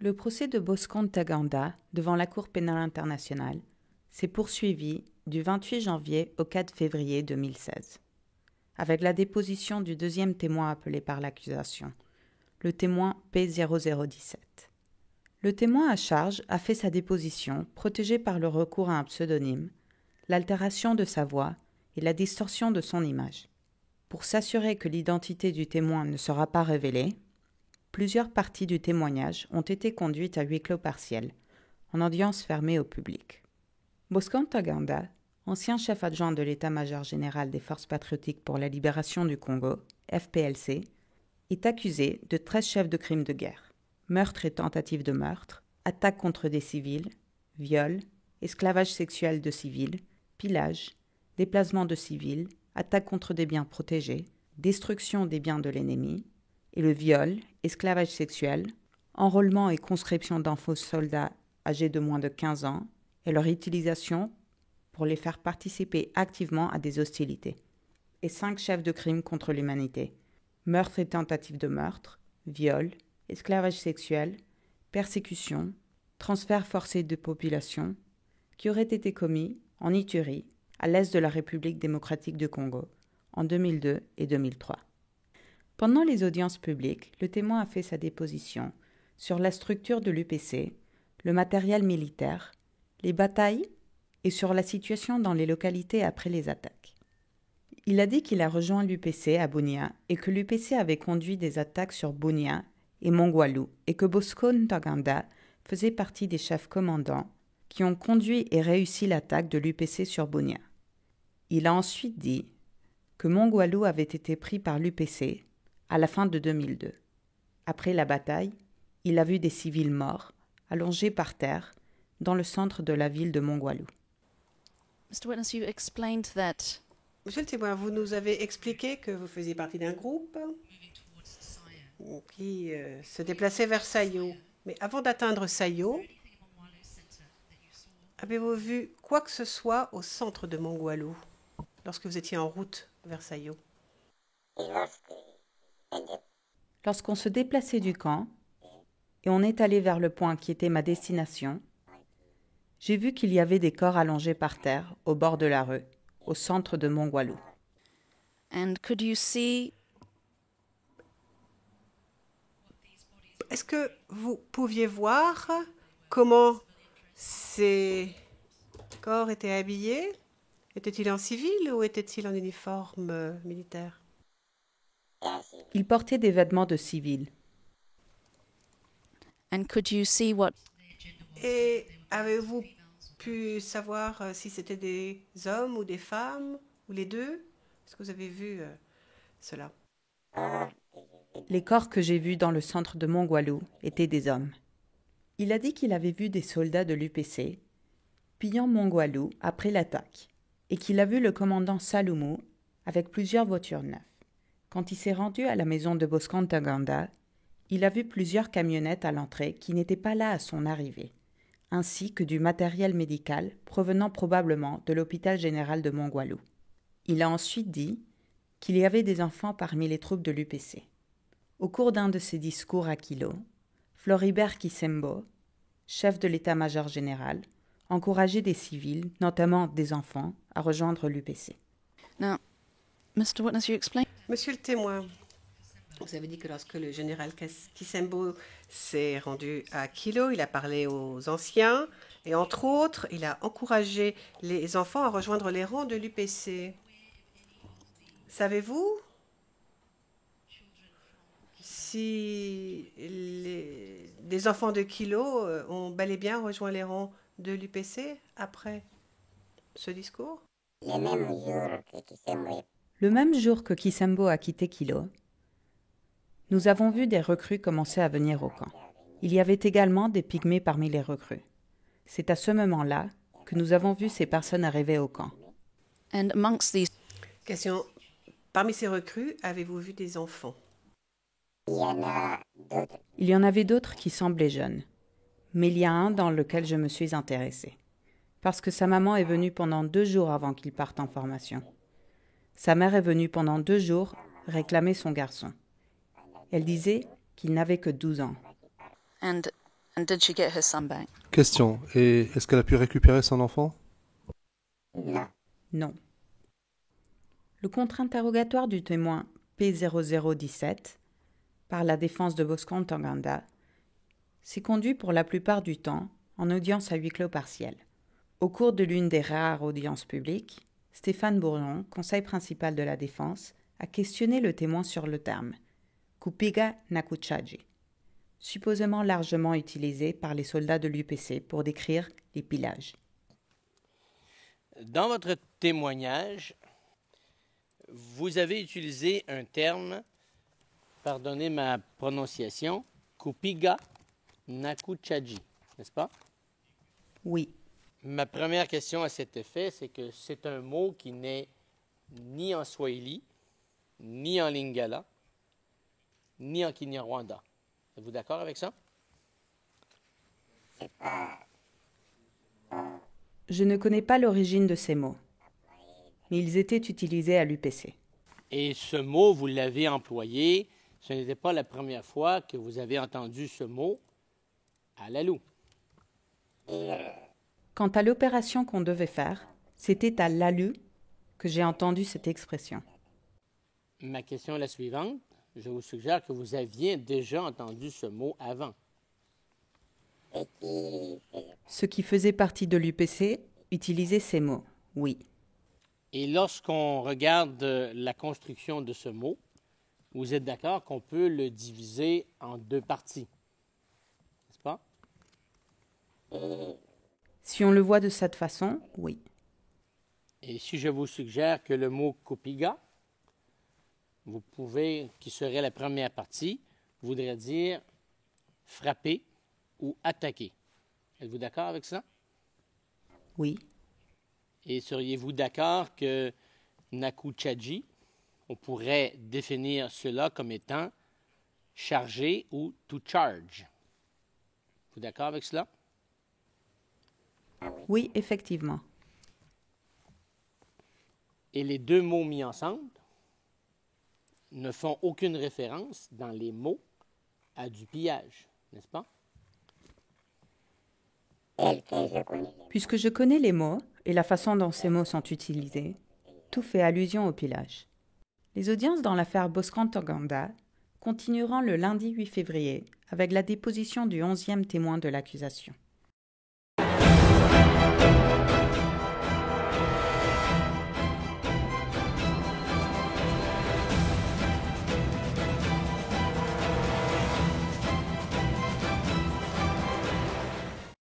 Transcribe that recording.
Le procès de Bosco Ntaganda devant la Cour pénale internationale s'est poursuivi du 28 janvier au 4 février 2016, avec la déposition du deuxième témoin appelé par l'accusation, le témoin P0017. Le témoin à charge a fait sa déposition, protégé par le recours à un pseudonyme, l'altération de sa voix et la distorsion de son image. Pour s'assurer que l'identité du témoin ne sera pas révélée, plusieurs parties du témoignage ont été conduites à huis clos partiel, en audience fermée au public. Bosco Ntaganda, ancien chef adjoint de l'état-major général des Forces patriotiques pour la libération du Congo, FPLC, est accusé de 13 chefs de crimes de guerre, meurtre et tentative de meurtre, attaque contre des civils, viol, esclavage sexuel de civils, pillage, déplacement de civils, attaque contre des biens protégés, destruction des biens de l'ennemi, et le viol, esclavage sexuel, enrôlement et conscription d'enfants soldats âgés de moins de 15 ans et leur utilisation pour les faire participer activement à des hostilités, et 5 chefs de crimes contre l'humanité, meurtre et tentative de meurtre, viol, esclavage sexuel, persécution, transfert forcé de population, qui auraient été commis en Ituri, à l'est de la République démocratique du Congo, en 2002 et 2003. Pendant les audiences publiques, le témoin a fait sa déposition sur la structure de l'UPC, le matériel militaire, les batailles et sur la situation dans les localités après les attaques. Il a dit qu'il a rejoint l'UPC à Bunia et que l'UPC avait conduit des attaques sur Bunia et Mongwalu et que Bosco Ntaganda faisait partie des chefs commandants qui ont conduit et réussi l'attaque de l'UPC sur Bunia. Il a ensuite dit que Mongwalu avait été pris par l'UPC à la fin de 2002. Après la bataille, il a vu des civils morts, allongés par terre, dans le centre de la ville de Mongwalu. Mr. Witness, you explained that. Monsieur le témoin, vous nous avez expliqué que vous faisiez partie d'un groupe qui se déplaçait vers Sayo. Mais avant d'atteindre Sayo, avez-vous vu quoi que ce soit au centre de Mongwalu lorsque vous étiez en route vers Sayo? Lorsqu'on se déplaçait du camp et on est allé vers le point qui était ma destination, j'ai vu qu'il y avait des corps allongés par terre au bord de la rue, au centre de Mongwalu. And could you see? Est-ce que vous pouviez voir comment ces corps étaient habillés? Étaient-ils en civil ou étaient-ils en uniforme militaire? Ils portaient des vêtements de civils. And could you see what? Et avez-vous pu savoir si c'était des hommes ou des femmes ou les deux? Est-ce que vous avez vu cela? Les corps que j'ai vus dans le centre de Mongwalu étaient des hommes. Il a dit qu'il avait vu des soldats de l'UPC pillant Mongwalu après l'attaque et qu'il a vu le commandant Salumu avec plusieurs voitures neuves. Quand il s'est rendu à la maison de Bosco Ntaganda, il a vu plusieurs camionnettes à l'entrée qui n'étaient pas là à son arrivée, ainsi que du matériel médical provenant probablement de l'hôpital général de Mongwalu. Il a ensuite dit qu'il y avait des enfants parmi les troupes de l'UPC. Au cours d'un de ses discours à Kilo, Floribert Kisembo, chef de l'état-major général, encourageait des civils, notamment des enfants, à rejoindre l'UPC. Now, Mr. Witness, you explained. Monsieur le témoin, vous avez dit que lorsque le général Kisembo s'est rendu à Kilo, il a parlé aux anciens et entre autres, il a encouragé les enfants à rejoindre les rangs de l'UPC. Savez-vous si des enfants de Kilo ont bel et bien rejoint les rangs de l'UPC après ce discours? Le même jour que Kisembo a quitté Kilo, nous avons vu des recrues commencer à venir au camp. Il y avait également des pygmées parmi les recrues. C'est à ce moment-là que nous avons vu ces personnes arriver au camp. And amongst these. Question. Parmi ces recrues, avez-vous vu des enfants? Il y en avait d'autres qui semblaient jeunes, mais il y a un dans lequel je me suis intéressée, parce que sa maman est venue pendant 2 jours avant qu'il parte en formation. Sa mère est venue pendant 2 jours réclamer son garçon. Elle disait qu'il n'avait que 12 ans. And And did she get her son back? Question. Et est-ce qu'elle a pu récupérer son enfant? Non. Le contre-interrogatoire du témoin P0017 par la défense de Bosco Ntaganda s'est conduit pour la plupart du temps en audience à huis clos partiel. Au cours de l'une des rares audiences publiques, Stéphane Bourlon, conseil principal de la défense, a questionné le témoin sur le terme « kupiga na kuchaji », supposément largement utilisé par les soldats de l'UPC pour décrire les pillages. Dans votre témoignage, vous avez utilisé un terme, pardonnez ma prononciation, kupiga na kuchaji, n'est-ce pas? Oui. Ma première question à cet effet, c'est que c'est un mot qui n'est ni en swahili, ni en lingala, ni en kinyarwanda. Êtes-vous d'accord avec ça? Je ne connais pas l'origine de ces mots, mais ils étaient utilisés à l'UPC. Et ce mot, vous l'avez employé, ce n'était pas la première fois que vous avez entendu ce mot à Lalou. Quant à l'opération qu'on devait faire, c'était à Lalu que j'ai entendu cette expression. Ma question est la suivante. Je vous suggère que vous aviez déjà entendu ce mot avant. Ceux qui faisaient partie de l'UPC utilisaient ces mots, oui. Et lorsqu'on regarde la construction de ce mot, vous êtes d'accord qu'on peut le diviser en deux parties, n'est-ce pas? Si on le voit de cette façon, oui. Et si je vous suggère que le mot kupiga, vous pouvez, qui serait la première partie, voudrait dire frapper ou attaquer. Êtes-vous d'accord avec ça? Oui. Et seriez-vous d'accord que nakuchaji, on pourrait définir cela comme étant charger ou to charge? Êtes-vous d'accord avec cela? Oui, effectivement. Et les deux mots mis ensemble ne font aucune référence dans les mots à du pillage, n'est-ce pas? Puisque je connais les mots et la façon dont ces mots sont utilisés, tout fait allusion au pillage. Les audiences dans l'affaire Bosco Ntaganda continueront le lundi 8 février avec la déposition du 11e témoin de l'accusation.